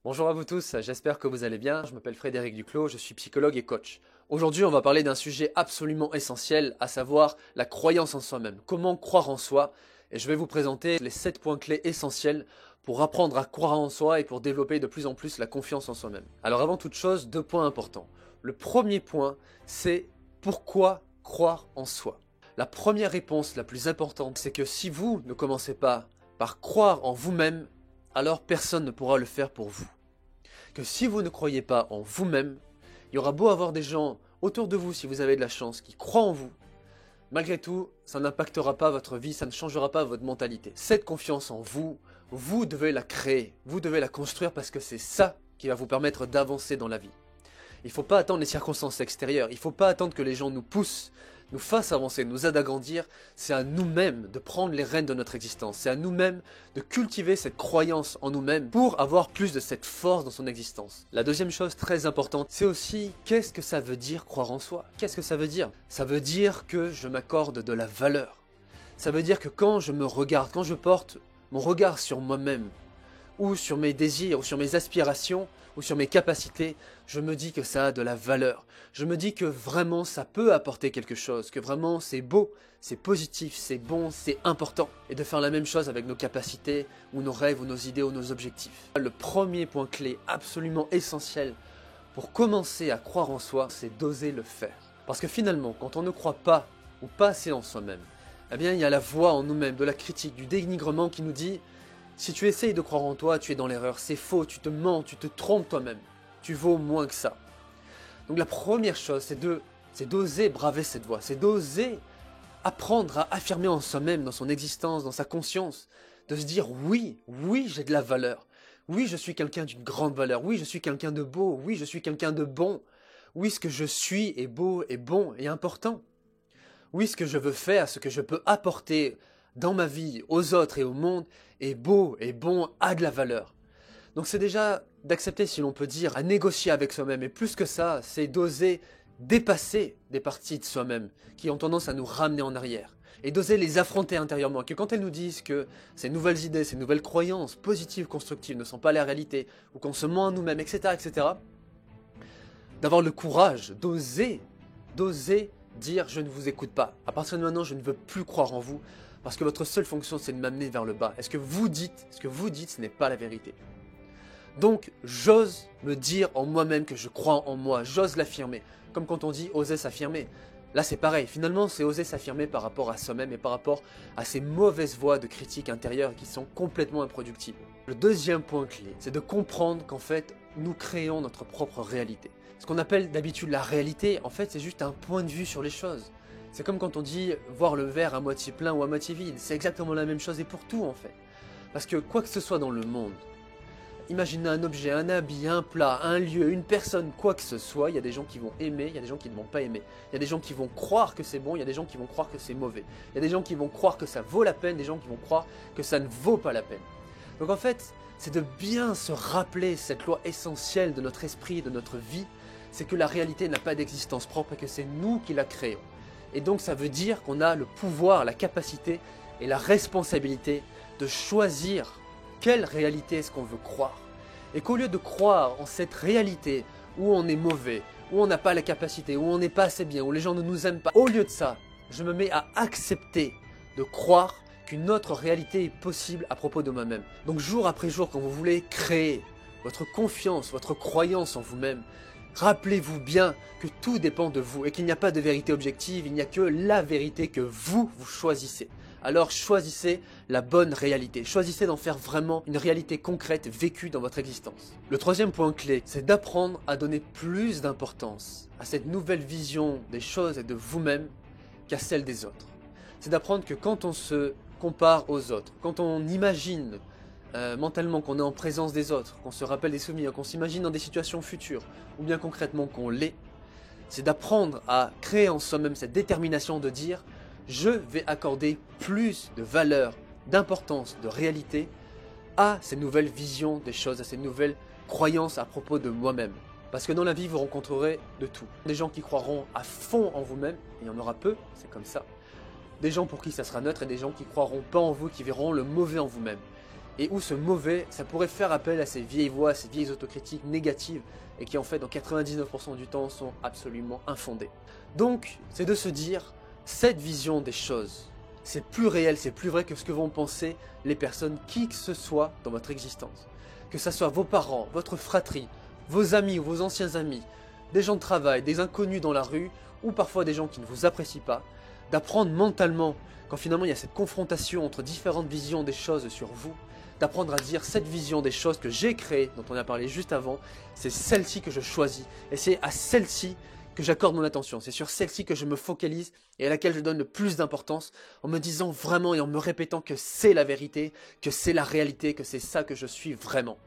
Bonjour à vous tous, j'espère que vous allez bien. Je m'appelle Frédéric Duclos, je suis psychologue et coach. Aujourd'hui, on va parler d'un sujet absolument essentiel, à savoir la croyance en soi-même. Comment croire en soi? Et je vais vous présenter les 7 points clés essentiels pour apprendre à croire en soi et pour développer de plus en plus la confiance en soi-même. Alors avant toute chose, 2 points importants. Le premier point, c'est pourquoi croire en soi? La première réponse la plus importante, c'est que si vous ne commencez pas par croire en vous-même, alors personne ne pourra le faire pour vous. Que si vous ne croyez pas en vous-même, il y aura beau avoir des gens autour de vous, si vous avez de la chance, qui croient en vous, malgré tout, ça n'impactera pas votre vie, ça ne changera pas votre mentalité. Cette confiance en vous, vous devez la créer, vous devez la construire parce que c'est ça qui va vous permettre d'avancer dans la vie. Il ne faut pas attendre les circonstances extérieures, il ne faut pas attendre que les gens nous poussent, nous fassent avancer, nous aident à grandir. C'est à nous-mêmes de prendre les rênes de notre existence. C'est à nous-mêmes de cultiver cette croyance en nous-mêmes pour avoir plus de cette force dans son existence. La deuxième chose très importante, c'est aussi qu'est-ce que ça veut dire croire en soi? Qu'est-ce que ça veut dire? Ça veut dire que je m'accorde de la valeur. Ça veut dire que quand je me regarde, quand je porte mon regard sur moi-même, ou sur mes désirs, ou sur mes aspirations, ou sur mes capacités, je me dis que ça a de la valeur. Je me dis que vraiment ça peut apporter quelque chose, que vraiment c'est beau, c'est positif, c'est bon, c'est important. Et de faire la même chose avec nos capacités, ou nos rêves, ou nos idées, ou nos objectifs. Le premier point clé, absolument essentiel, pour commencer à croire en soi, c'est d'oser le faire. Parce que finalement, quand on ne croit pas, ou pas assez en soi-même, eh bien il y a la voix en nous-mêmes, de la critique, du dénigrement qui nous dit: si tu essayes de croire en toi, tu es dans l'erreur, c'est faux, tu te mens, tu te trompes toi-même. Tu vaux moins que ça. Donc la première chose, c'est d'oser braver cette voie, c'est d'oser apprendre à affirmer en soi-même, dans son existence, dans sa conscience, de se dire oui, oui, j'ai de la valeur. Oui, je suis quelqu'un d'une grande valeur. Oui, je suis quelqu'un de beau. Oui, je suis quelqu'un de bon. Oui, ce que je suis est beau, est bon et important. Oui, ce que je veux faire, ce que je peux apporter dans ma vie, aux autres et au monde, est beau, est bon, a de la valeur. Donc c'est déjà d'accepter, si l'on peut dire, à négocier avec soi-même. Et plus que ça, c'est d'oser dépasser des parties de soi-même qui ont tendance à nous ramener en arrière. Et d'oser les affronter intérieurement. Que quand elles nous disent que ces nouvelles idées, ces nouvelles croyances positives, constructives ne sont pas la réalité, ou qu'on se ment à nous-mêmes, etc., d'avoir le courage d'oser dire je ne vous écoute pas. À partir de maintenant, je ne veux plus croire en vous parce que votre seule fonction, c'est de m'amener vers le bas. Est-ce que vous dites, ce n'est pas la vérité. Donc, j'ose me dire en moi-même que je crois en moi, j'ose l'affirmer. Comme quand on dit oser s'affirmer. Là, c'est pareil. Finalement, c'est oser s'affirmer par rapport à soi-même et par rapport à ces mauvaises voix de critique intérieure qui sont complètement improductibles. Le deuxième point clé, c'est de comprendre qu'en fait, nous créons notre propre réalité. Ce qu'on appelle d'habitude la réalité, en fait, c'est juste un point de vue sur les choses. C'est comme quand on dit voir le verre à moitié plein ou à moitié vide. C'est exactement la même chose et pour tout, en fait. Parce que quoi que ce soit dans le monde, imaginez un objet, un habit, un plat, un lieu, une personne, quoi que ce soit, il y a des gens qui vont aimer, il y a des gens qui ne vont pas aimer. Il y a des gens qui vont croire que c'est bon, il y a des gens qui vont croire que c'est mauvais. Il y a des gens qui vont croire que ça vaut la peine, des gens qui vont croire que ça ne vaut pas la peine. Donc en fait, c'est de bien se rappeler cette loi essentielle de notre esprit, de notre vie, c'est que la réalité n'a pas d'existence propre et que c'est nous qui la créons. Et donc ça veut dire qu'on a le pouvoir, la capacité et la responsabilité de choisir quelle réalité est-ce qu'on veut croire. Et qu'au lieu de croire en cette réalité où on est mauvais, où on n'a pas la capacité, où on n'est pas assez bien, où les gens ne nous aiment pas, au lieu de ça, je me mets à accepter de croire qu'une autre réalité est possible à propos de moi-même. Donc jour après jour, quand vous voulez créer votre confiance, votre croyance en vous-même, rappelez-vous bien que tout dépend de vous et qu'il n'y a pas de vérité objective, il n'y a que la vérité que vous choisissez. Alors choisissez la bonne réalité, choisissez d'en faire vraiment une réalité concrète vécue dans votre existence. Le troisième point clé, c'est d'apprendre à donner plus d'importance à cette nouvelle vision des choses et de vous-même qu'à celle des autres. C'est d'apprendre que quand on se compare aux autres, quand on imagine mentalement qu'on est en présence des autres, qu'on se rappelle des souvenirs, qu'on s'imagine dans des situations futures, ou bien concrètement qu'on l'est, c'est d'apprendre à créer en soi-même cette détermination de dire « je vais accorder plus de valeur, d'importance, de réalité à ces nouvelles visions des choses, à ces nouvelles croyances à propos de moi-même ». Parce que dans la vie, vous rencontrerez de tout. Des gens qui croiront à fond en vous-même, il y en aura peu, c'est comme ça. Des gens pour qui ça sera neutre et des gens qui croiront pas en vous, qui verront le mauvais en vous-même. et où ce mauvais, ça pourrait faire appel à ces vieilles voix, ces vieilles autocritiques négatives, et qui en fait dans 99% du temps sont absolument infondées. Donc, c'est de se dire, cette vision des choses, c'est plus réel, c'est plus vrai que ce que vont penser les personnes, qui que ce soit dans votre existence. Que ce soit vos parents, votre fratrie, vos amis ou vos anciens amis, des gens de travail, des inconnus dans la rue, ou parfois des gens qui ne vous apprécient pas, d'apprendre mentalement, quand finalement il y a cette confrontation entre différentes visions des choses sur vous, d'apprendre à dire cette vision des choses que j'ai créée, dont on a parlé juste avant, c'est celle-ci que je choisis, et c'est à celle-ci que j'accorde mon attention, c'est sur celle-ci que je me focalise et à laquelle je donne le plus d'importance, en me disant vraiment et en me répétant que c'est la vérité, que c'est la réalité, que c'est ça que je suis vraiment.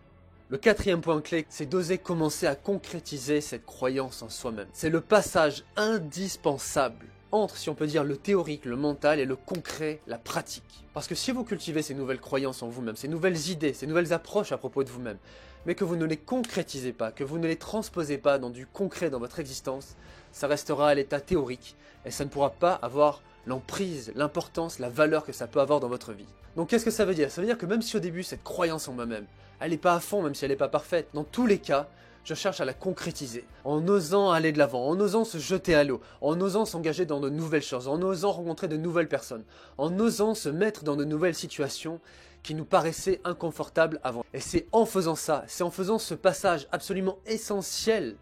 Le quatrième point clé, c'est d'oser commencer à concrétiser cette croyance en soi-même. C'est le passage indispensable entre, si on peut dire, le théorique, le mental et le concret, la pratique. Parce que si vous cultivez ces nouvelles croyances en vous-même, ces nouvelles idées, ces nouvelles approches à propos de vous-même, mais que vous ne les concrétisez pas, que vous ne les transposez pas dans du concret dans votre existence, ça restera à l'état théorique et ça ne pourra pas avoir l'emprise, l'importance, la valeur que ça peut avoir dans votre vie. Donc qu'est-ce que ça veut dire? Ça veut dire que même si au début cette croyance en moi-même, elle n'est pas à fond, même si elle n'est pas parfaite, dans tous les cas, je cherche à la concrétiser, en osant aller de l'avant, en osant se jeter à l'eau, en osant s'engager dans de nouvelles choses, en osant rencontrer de nouvelles personnes, en osant se mettre dans de nouvelles situations qui nous paraissaient inconfortables avant. Et c'est en faisant ça, c'est en faisant ce passage absolument essentiel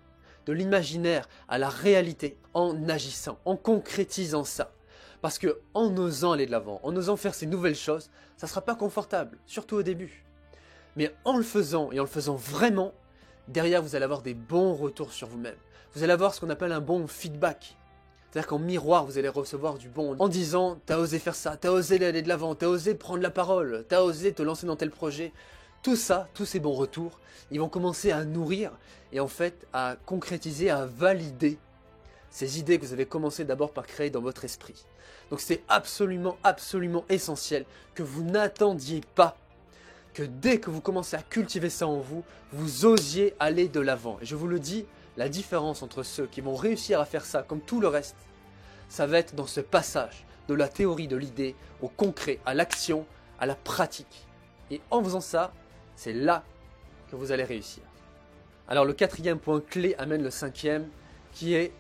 de l'imaginaire à la réalité, en agissant, en concrétisant ça. Parce que en osant aller de l'avant, en osant faire ces nouvelles choses, ça ne sera pas confortable, surtout au début. Mais en le faisant, et en le faisant vraiment, derrière vous allez avoir des bons retours sur vous-même. Vous allez avoir ce qu'on appelle un bon feedback. C'est-à-dire qu'en miroir, vous allez recevoir du bon en disant « t'as osé faire ça, t'as osé aller de l'avant, t'as osé prendre la parole, t'as osé te lancer dans tel projet ». Tout ça, tous ces bons retours, ils vont commencer à nourrir et en fait à concrétiser, à valider ces idées que vous avez commencé d'abord par créer dans votre esprit. Donc c'est absolument, absolument essentiel que vous n'attendiez pas que dès que vous commencez à cultiver ça en vous, vous osiez aller de l'avant. Et je vous le dis, la différence entre ceux qui vont réussir à faire ça comme tout le reste, ça va être dans ce passage de la théorie, de l'idée, au concret, à l'action, à la pratique. Et en faisant ça, c'est là que vous allez réussir. Alors le quatrième point clé amène le cinquième, qui est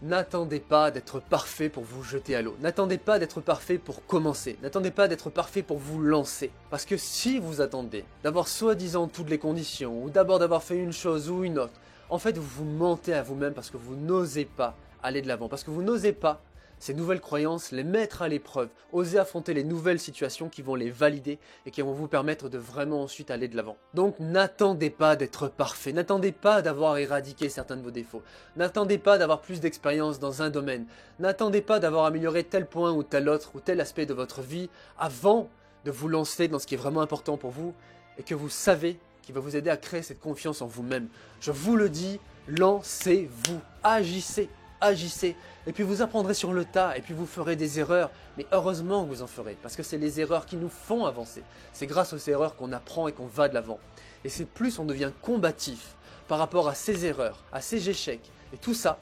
n'attendez pas d'être parfait pour vous jeter à l'eau. N'attendez pas d'être parfait pour commencer. N'attendez pas d'être parfait pour vous lancer. Parce que si vous attendez d'avoir soi-disant toutes les conditions, ou d'abord d'avoir fait une chose ou une autre, en fait vous vous mentez à vous-même parce que vous n'osez pas aller de l'avant. Parce que vous n'osez pas ces nouvelles croyances, les mettre à l'épreuve, oser affronter les nouvelles situations qui vont les valider et qui vont vous permettre de vraiment ensuite aller de l'avant. Donc n'attendez pas d'être parfait, n'attendez pas d'avoir éradiqué certains de vos défauts, n'attendez pas d'avoir plus d'expérience dans un domaine, n'attendez pas d'avoir amélioré tel point ou tel autre ou tel aspect de votre vie avant de vous lancer dans ce qui est vraiment important pour vous et que vous savez qui va vous aider à créer cette confiance en vous-même. Je vous le dis, lancez-vous, agissez. Agissez, et puis vous apprendrez sur le tas, et puis vous ferez des erreurs, mais heureusement que vous en ferez, parce que c'est les erreurs qui nous font avancer. C'est grâce aux erreurs qu'on apprend et qu'on va de l'avant. Et c'est plus on devient combatif par rapport à ces erreurs, à ces échecs, et tout ça,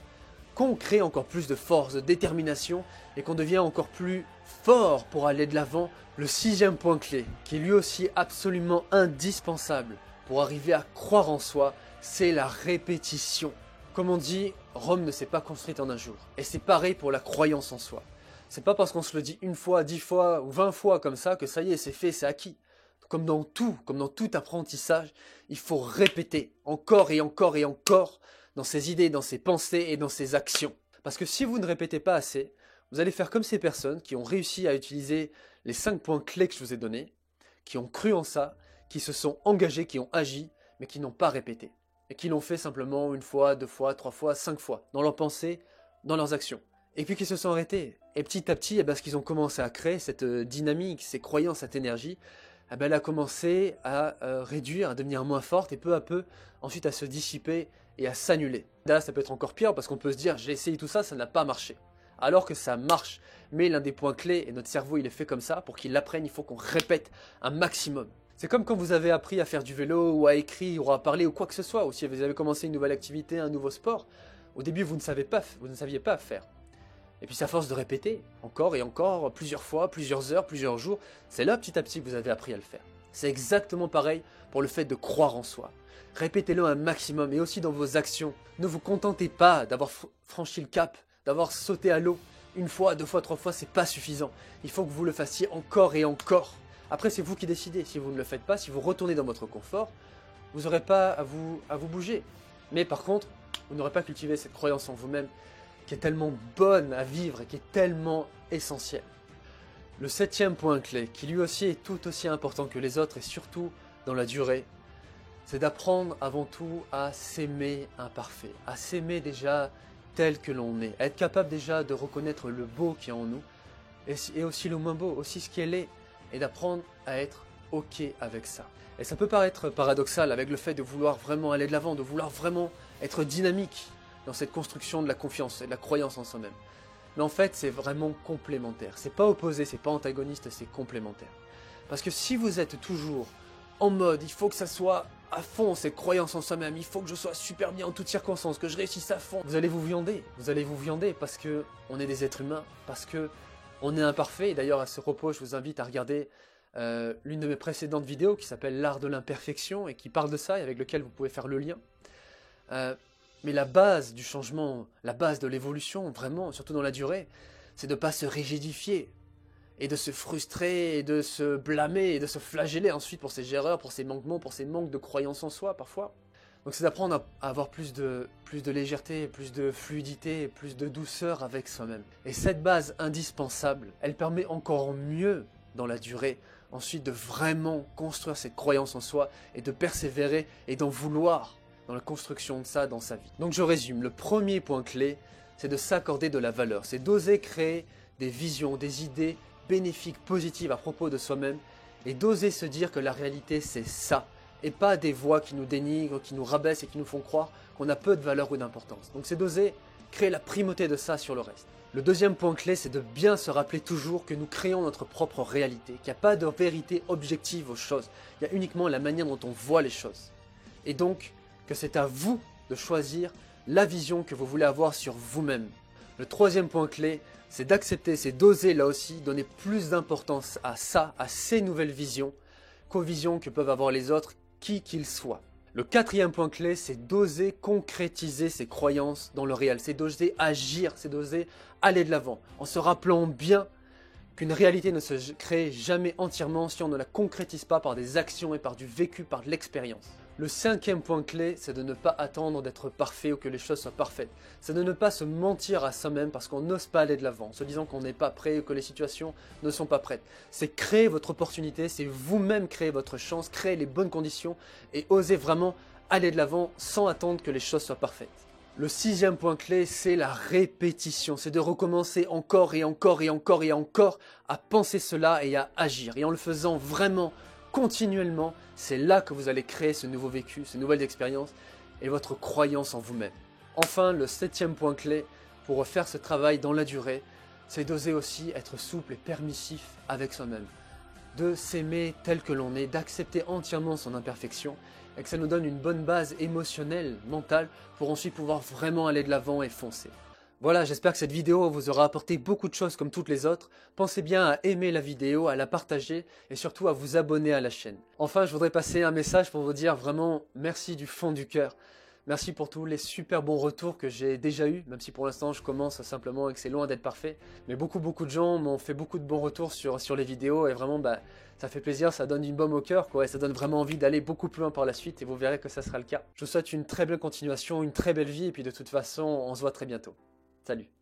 qu'on crée encore plus de force, de détermination, et qu'on devient encore plus fort pour aller de l'avant. Le sixième point clé, qui est lui aussi absolument indispensable pour arriver à croire en soi, c'est la répétition. Comme on dit, Rome ne s'est pas construite en un jour. Et c'est pareil pour la croyance en soi. C'est pas parce qu'on se le dit une fois, 10 fois ou 20 fois comme ça que ça y est, c'est fait, c'est acquis. Comme dans tout apprentissage, il faut répéter encore et encore et encore dans ses idées, dans ses pensées et dans ses actions. Parce que si vous ne répétez pas assez, vous allez faire comme ces personnes qui ont réussi à utiliser les 5 points clés que je vous ai donnés, qui ont cru en ça, qui se sont engagés, qui ont agi, mais qui n'ont pas répété. Et qui l'ont fait simplement une fois, 2 fois, 3 fois, 5 fois, dans leurs pensées, dans leurs actions. Et puis qu'ils se sont arrêtés. Et petit à petit, ce qu'ils ont commencé à créer, cette dynamique, ces croyances, cette énergie, elle a commencé à réduire, à devenir moins forte, et peu à peu, ensuite à se dissiper et à s'annuler. Là, ça peut être encore pire, parce qu'on peut se dire, j'ai essayé tout ça, ça n'a pas marché. Alors que ça marche. Mais l'un des points clés, et notre cerveau, il est fait comme ça, pour qu'il l'apprenne, il faut qu'on répète un maximum. C'est comme quand vous avez appris à faire du vélo ou à écrire ou à parler ou quoi que ce soit, ou si vous avez commencé une nouvelle activité, un nouveau sport. Au début, vous ne saviez pas faire. Et puis, à force de répéter, encore et encore, plusieurs fois, plusieurs heures, plusieurs jours, c'est là petit à petit que vous avez appris à le faire. C'est exactement pareil pour le fait de croire en soi. Répétez-le un maximum et aussi dans vos actions. Ne vous contentez pas d'avoir franchi le cap, d'avoir sauté à l'eau. Une fois, deux fois, trois fois, c'est pas suffisant. Il faut que vous le fassiez encore et encore. Après, c'est vous qui décidez. Si vous ne le faites pas, si vous retournez dans votre confort, vous n'aurez pas à vous bouger. Mais par contre, vous n'aurez pas cultivé cette croyance en vous-même qui est tellement bonne à vivre et qui est tellement essentielle. Le 7e point clé, qui lui aussi est tout aussi important que les autres et surtout dans la durée, c'est d'apprendre avant tout à s'aimer imparfait, à s'aimer déjà tel que l'on est, à être capable déjà de reconnaître le beau qui est en nous et aussi le moins beau, aussi ce qui est laid, et d'apprendre à être ok avec ça. Et ça peut paraître paradoxal avec le fait de vouloir vraiment aller de l'avant, de vouloir vraiment être dynamique dans cette construction de la confiance et de la croyance en soi-même. Mais en fait, c'est vraiment complémentaire. C'est pas opposé, c'est pas antagoniste, c'est complémentaire. Parce que si vous êtes toujours en mode, il faut que ça soit à fond, cette croyance en soi-même, il faut que je sois super bien en toutes circonstances, que je réussisse à fond, vous allez vous viander. Vous allez vous viander parce que on est des êtres humains, parce que on est imparfait. Et d'ailleurs, à ce propos, je vous invite à regarder l'une de mes précédentes vidéos qui s'appelle L'art de l'imperfection et qui parle de ça et avec lequel vous pouvez faire le lien. Mais la base du changement, la base de l'évolution, vraiment, surtout dans la durée, c'est de ne pas se rigidifier et de se frustrer et de se blâmer et de se flageller ensuite pour ses erreurs, pour ses manquements, pour ses manques de croyance en soi parfois. Donc c'est d'apprendre à avoir plus de légèreté, plus de fluidité, plus de douceur avec soi-même. Et cette base indispensable, elle permet encore mieux dans la durée ensuite de vraiment construire cette croyance en soi et de persévérer et d'en vouloir dans la construction de ça dans sa vie. Donc je résume, le premier point clé, c'est de s'accorder de la valeur, c'est d'oser créer des visions, des idées bénéfiques, positives à propos de soi-même et d'oser se dire que la réalité c'est ça et pas des voix qui nous dénigrent, qui nous rabaissent et qui nous font croire qu'on a peu de valeur ou d'importance. Donc c'est d'oser créer la primauté de ça sur le reste. Le deuxième point clé, c'est de bien se rappeler toujours que nous créons notre propre réalité, qu'il n'y a pas de vérité objective aux choses, il y a uniquement la manière dont on voit les choses. Et donc, que c'est à vous de choisir la vision que vous voulez avoir sur vous-même. Le troisième point clé, c'est d'accepter, c'est d'oser là aussi donner plus d'importance à ça, à ces nouvelles visions, qu'aux visions que peuvent avoir les autres, qui qu'ils soient. Le quatrième point clé, c'est d'oser concrétiser ses croyances dans le réel, c'est d'oser agir, c'est d'oser aller de l'avant, en se rappelant bien qu'une réalité ne se crée jamais entièrement si on ne la concrétise pas par des actions et par du vécu, par de l'expérience. Le cinquième point clé, c'est de ne pas attendre d'être parfait ou que les choses soient parfaites. C'est de ne pas se mentir à soi-même parce qu'on n'ose pas aller de l'avant, en se disant qu'on n'est pas prêt ou que les situations ne sont pas prêtes. C'est créer votre opportunité, c'est vous-même créer votre chance, créer les bonnes conditions et oser vraiment aller de l'avant sans attendre que les choses soient parfaites. Le sixième point clé, c'est la répétition. C'est de recommencer encore et encore et encore et encore à penser cela et à agir. Et en le faisant vraiment continuellement, c'est là que vous allez créer ce nouveau vécu, ces nouvelles expériences et votre croyance en vous-même. Enfin, le septième point clé pour faire ce travail dans la durée, c'est d'oser aussi être souple et permissif avec soi-même. De s'aimer tel que l'on est, d'accepter entièrement son imperfection et que ça nous donne une bonne base émotionnelle, mentale, pour ensuite pouvoir vraiment aller de l'avant et foncer. Voilà, j'espère que cette vidéo vous aura apporté beaucoup de choses comme toutes les autres. Pensez bien à aimer la vidéo, à la partager et surtout à vous abonner à la chaîne. Enfin, je voudrais passer un message pour vous dire vraiment merci du fond du cœur. Merci pour tous les super bons retours que j'ai déjà eus, même si pour l'instant je commence simplement et que c'est loin d'être parfait. Mais beaucoup de gens m'ont fait beaucoup de bons retours sur les vidéos et vraiment ça fait plaisir, ça donne une baume au cœur quoi, et ça donne vraiment envie d'aller beaucoup plus loin par la suite et vous verrez que ça sera le cas. Je vous souhaite une très belle continuation, une très belle vie et puis de toute façon on se voit très bientôt. Salut!